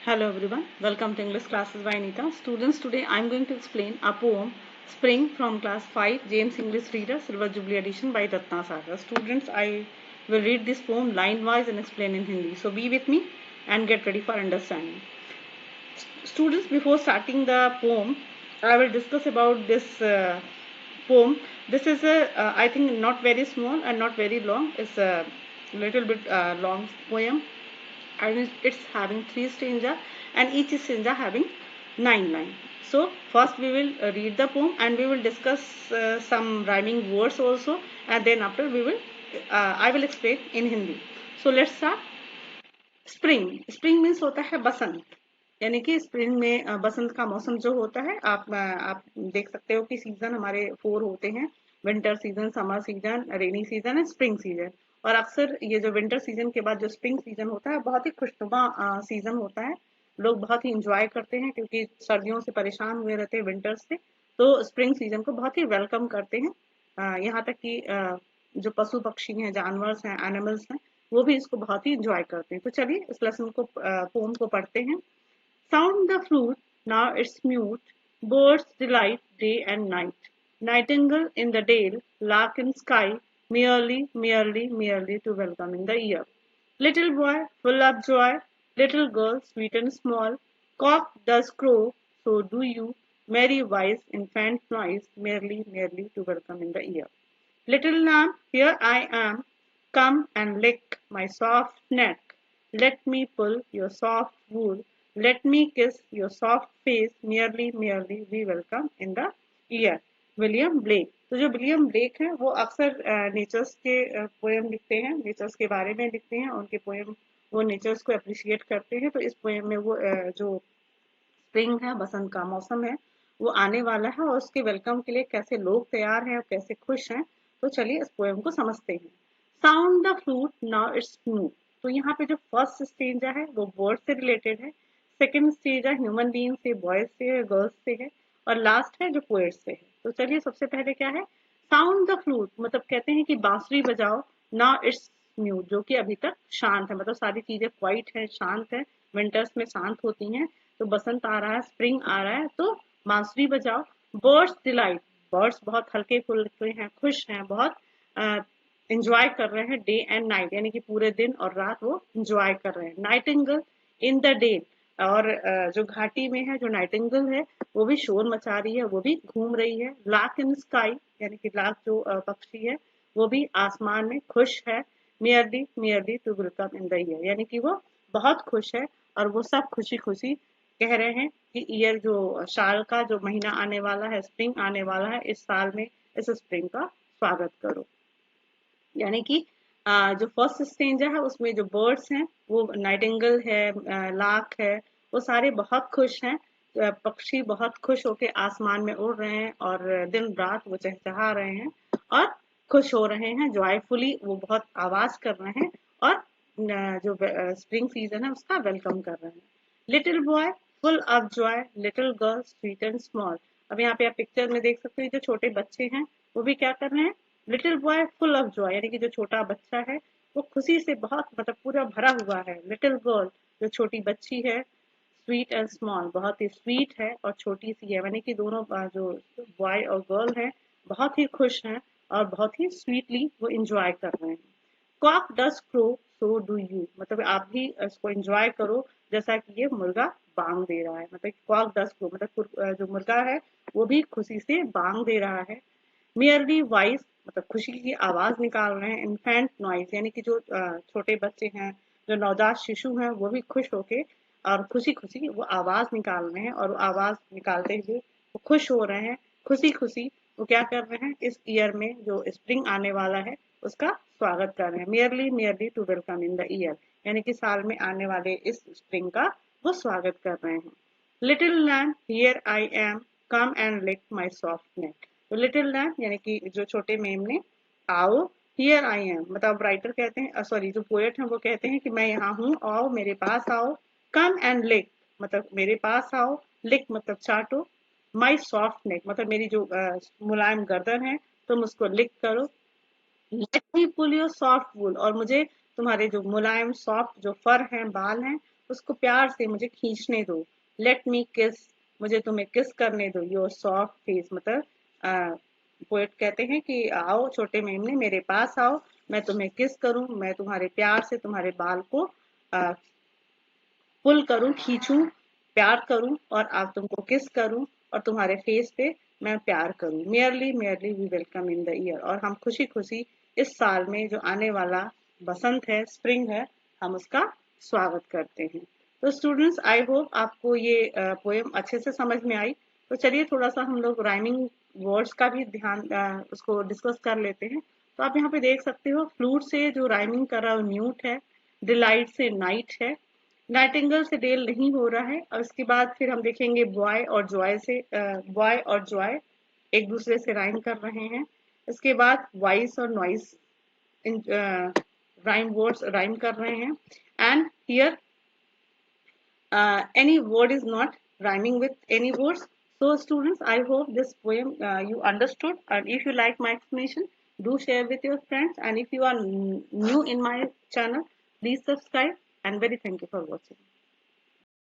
Hello everyone, welcome to English classes by Anita. Students, today I am going to explain a poem Spring from class 5 James English Reader Silver Jubilee edition by Ratna Sagar. Students, I will read this poem line wise and explain in Hindi. So be with me and get ready for understanding. Students, before starting the poem, I will discuss about this poem. This is I think not very small and not very long. It's a little bit long poem, and it's having three stanza, and each stanza having 9 lines. So first we will read the poem and we will discuss some rhyming words also, and then after we will I will explain in Hindi. So let's start. Spring means होता है बसंत, यानी कि spring में बसंत का मौसम जो होता है, आप देख सकते हो कि सीजन हमारे 4 होते हैं: winter season, summer season, rainy season and spring season. और अक्सर ये जो विंटर सीजन के बाद जो स्प्रिंग सीजन होता है बहुत ही खुशनुमा सीजन होता है। लोग बहुत ही इंजॉय करते हैं क्योंकि सर्दियों से परेशान हुए रहते हैं, विंटर से, तो स्प्रिंग सीजन को बहुत ही वेलकम करते हैं। यहाँ तक कि जो पशु पक्षी हैं, जानवर हैं, एनिमल्स हैं, वो भी इसको बहुत ही इंजॉय करते हैं। तो चलिए इस लेसन को, पोम को पढ़ते हैं। Sound the flute, now it's mute, birds delight day and night, nightingale in the dale, lark in sky, merely, merely, merely to welcome in the ear. Little boy, full of joy, little girl, sweet and small, cock does crow, so do you, merry wise infant noise, merely, merely to welcome in the ear. Little lamb, here I am, come and lick my soft neck. Let me pull your soft wool. Let me kiss your soft face. Merely, merely we welcome in the ear. William Blake. तो जो William Blake हैं वो अक्सर natures के poem लिखते हैं, natures के बारे में लिखते हैं, उनके पोएम वो नेचर्स को अप्रिशिएट करते हैं। तो इस पोएम में वो जो स्प्रिंग है, बसंत का मौसम है, वो आने वाला है और उसके वेलकम के लिए कैसे लोग तैयार हैं और कैसे खुश हैं। तो चलिए इस पोएम को समझते हैं। Sound the flute, now it's new. तो यहाँ पे जो फर्स्ट स्टेंजा है वो वर्ड से रिलेटेड है, सेकंड स्टेज है ह्यूमन बीइंग से, बॉयज से है, गर्ल्स से है, और लास्ट है जो पोएट से है। तो चलिए सबसे पहले क्या है, साउंड द फ्लूट, मतलब कहते हैं कि बांसुरी बजाओ। नाउ इट्स म्यूट, जो कि अभी तक शांत है, मतलब सारी चीजें क्वाइट है, शांत है, विंटर्स में शांत होती हैं। तो बसंत आ रहा है, स्प्रिंग आ रहा है, तो बांसुरी बजाओ। बर्ड्स डिलाइट, बर्ड्स बहुत हल्के फुल्के हैं, खुश हैं, बहुत इंजॉय कर रहे हैं। डे एंड नाइट, यानी कि पूरे दिन और रात वो इंजॉय कर रहे हैं। नाइटिंगल इन द डे, और जो घाटी में है, जो नाइटिंगल है, वो भी शोर मचा रही है, वो भी घूम रही है। लार्क इन स्काई, यानी कि लार्क जो पक्षी है, वो भी आसमान में खुश है। Merrily, merrily to welcome in the year, यानी कि वो बहुत खुश है और वो सब खुशी खुशी कह रहे हैं कि ईयर, जो साल का जो महीना आने वाला है, स्प्रिंग आने वाला है, इस साल में इस स्प्रिंग का स्वागत करो। यानी कि जो फर्स्ट स्टेंजा है उसमें जो बर्ड्स हैं, वो नाइटिंगल है, लाख है, वो सारे बहुत खुश हैं। पक्षी बहुत खुश होके आसमान में उड़ रहे हैं और दिन रात वो चहचहा रहे हैं और खुश हो रहे हैं, जॉयफुली वो बहुत आवाज कर रहे हैं और जो स्प्रिंग सीजन है उसका वेलकम कर रहे हैं। Little boy full of Joy, little girl sweet and small. अब यहाँ पे आप पिक्चर में देख सकते हो जो छोटे बच्चे हैं वो भी क्या कर रहे हैं, little boy full of Joy, यानी कि जो छोटा बच्चा है वो खुशी से बहुत, मतलब पूरा भरा हुआ है। लिटिल गर्ल, जो छोटी बच्ची है, स्वीट एंड स्मॉल, बहुत ही स्वीट है और छोटी सी है, यानी कि दोनों जो बॉय और गर्ल हैं बहुत ही खुश हैं और बहुत ही स्वीटली वो इंजॉय कर रहे हैं। Cock does crow, so do you, मतलब आप भी इसको एंजॉय करो जैसा कि ये मुर्गा बांग दे रहा है। मतलब कॉक डज क्रो, मतलब जो मुर्गा है वो भी खुशी से बांग दे रहा है। मियरली वॉइस, मतलब खुशी की आवाज निकाल रहे हैं। इन्फेंट नॉइज, यानी कि जो छोटे बच्चे हैं, जो नवजात शिशु हैं, वो भी खुश होके और खुशी खुशी वो आवाज निकाल रहे हैं, और वो आवाज निकालते हुए वो खुश हो रहे हैं। खुशी खुशी वो क्या कर रहे हैं, इस ईयर में जो स्प्रिंग आने वाला है उसका स्वागत कर रहे हैं। Merrily, merrily to welcome in the year, यानी कि साल में आने वाले इस स्प्रिंग का वो स्वागत कर रहे हैं। Little lamb, here I am, come and lick my soft neck. तो लिटिल लैम्ब, यानी कि जो छोटे मेमने, आओ। हियर आई एम, मतलब राइटर कहते हैं, सॉरी जो पोएट हैं वो कहते हैं कि मैं यहाँ हूँ, आओ मेरे पास आओ। कम एंड लिक, मतलब मेरे पास आओ। लिक मतलब चाटो। माई सॉफ्ट नेक, मतलब मेरी जो मुलायम गर्दन है, तुम उसको लिक करो। Let me pull your soft wool, और मुझे तुम्हारे जो मुलायम सॉफ्ट जो फर हैं, बाल हैं, उसको प्यार से मुझे खींचने दो। लेट मी किस, मुझे तुम्हें किस करने दो योर सॉफ्ट फेस। मतलब पोएट कहते हैं कि आओ छोटे मेमने मेरे पास आओ, मैं तुम्हें किस करूं, मैं तुम्हारे प्यार से तुम्हारे बाल को पुल करूं, खींचूं, प्यार करूं और आप तुमको किस करूं और तुम्हारे फेस पे मैं प्यार करूं। Merrily merrily we welcome in the year, और हम खुशी खुशी इस साल में जो आने वाला बसंत है, स्प्रिंग है, हम उसका स्वागत करते हैं। तो स्टूडेंट्स, आई होप आपको ये पोएम अच्छे से समझ में आई। तो चलिए थोड़ा सा हम लोग राइमिंग वर्ड्स का भी ध्यान उसको डिस्कस कर लेते हैं। तो आप यहाँ पे देख सकते हो, फ्लूट से जो राइमिंग कर रहा है म्यूट है, डिलाइट से नाइट है, नाइटिंगेल से डेल नहीं हो रहा है। और इसके बाद फिर हम देखेंगे बॉय और जॉय से, बॉय और जॉय एक दूसरे से राइम कर रहे हैं। इसके बाद वॉइस और नॉइस इन राइम वर्ड्स राइम कर रहे हैं। And here any word is not rhyming with any words. So students, I hope this poem you understood, and if you like my explanation, do share with your friends, and if you are new in my channel, please subscribe, and very thank you for watching.